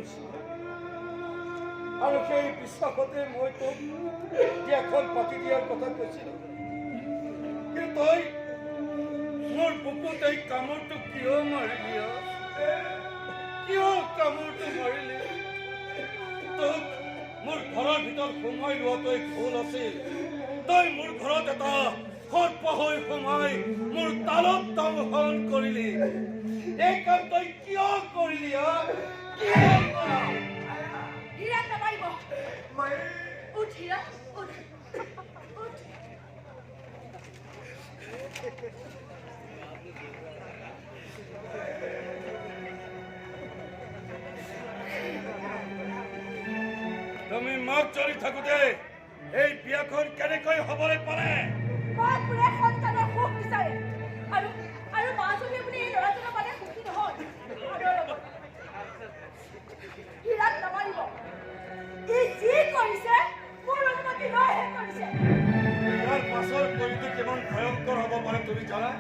কৰিছোঁ আৰু সেই বিশ্বাসতে মই তোক বিয়াখন পাতি দিয়াৰ কথা কৈছিলোঁ কিন্তু তই মোৰ বুকুত এই কামোৰটো কিয় মাৰিলি কিয় কামোৰটো মাৰিলি তোক মোৰ ঘৰৰ ভিতৰত সোমাই লোৱাটোৱে ভুল আছিল তই মোৰ ঘৰত এটা সৰ্প হৈ সোমাই মোৰ তালত দংশন কৰিলি এই কাম তই কিয় কৰিলি তুমি মাক চলি থাকোতে এই বিয়াখন কেনেকৈ হবলৈ পাৰে মাকবোৰে সন্তানৰ সুখ বিচাৰে আৰু আৰু মাজনী বুলি এই ল'ৰাজনৰ মানে সুখী নহয় হীৰাক নামাৰিব ই যি কৰিছে মোৰ অনুমতি লৈহে কৰিছে ইয়াৰ পাছৰ পৰিণতি কিমান ভয়ংকৰ হ'ব পাৰে তুমি জানা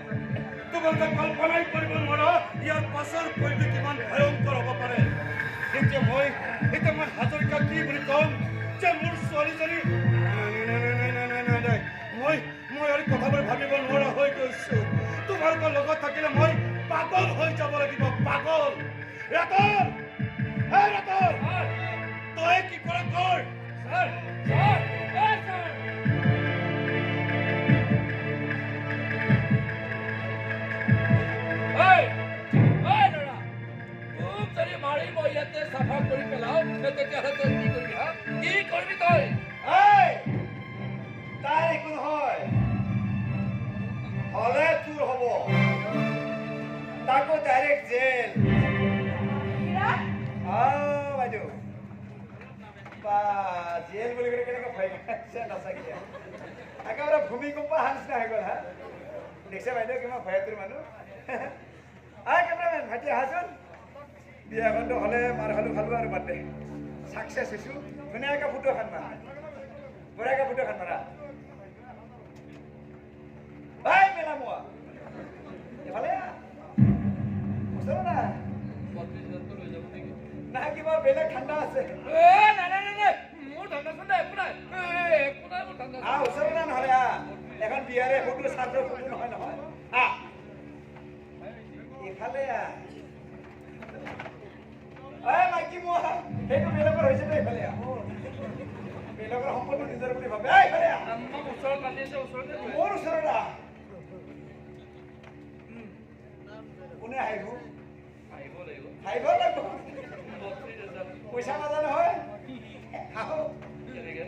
তোমালোকে কল্পনাই কৰিব নোৱাৰা ইয়াৰ পাছৰ পৰিণতি কিমান ভয়ংকৰ হ'ব পাৰে এতিয়া মই হাজৰিকা কি বুলি ক'ম যে মোৰ ছোৱালীজনী মই আৰু কথাবোৰ ভাবিব নোৱাৰা হৈ গৈছো তোমালোকৰ লগত থাকিলে মই পাগল হৈ যাব লাগিব পাগল ৰতন তই কি কৰা কৰ চাফা কৰি পেলাও তেতিয়াহ'লে তই কি কৰিবি কি কৰিবি তই তাই একো নহয় হলে তোৰ হ'ব তাকো ডাইৰেক্ট জেল বাইদেউ বা জেল বুলি ক'লে কেনেকৈ ভয় খাইছে নাচাকিয়া একেবাৰে ভূমিকম্প নিচিনা হৈ গ'ল দেখিছে বাইদেউ কিমান ভয়াতুৰ মানুহ কেমেৰামেন ভাইটি আহাচোন বিয়াখনটো হ'লে মাৰ খালো আৰু বাদ দে চাকচেছ হৈছোঁ ধুনীয়াকৈ ফটো এখন মাৰা বঢ়িয়াকৈ ফটো এখন মাৰা ভাই মেলামোৱা এফালে ওচৰত না কিবা বেলেগ ঠাণ্ডা আছে ওচৰত নহ'লে এখন বিয়াৰে ফটো ছাত্ৰৰ ফটো নহয় এইফালে মাইকী মোৱা সেইটো বেলেগৰ হৈছে দে এইফালে বেলেগৰ সম্পত্তি নিজৰ বুলি ভাবে মোৰ ওচৰত কোনে আহিব লাগিব পইচা নাজানে হয় এনেকে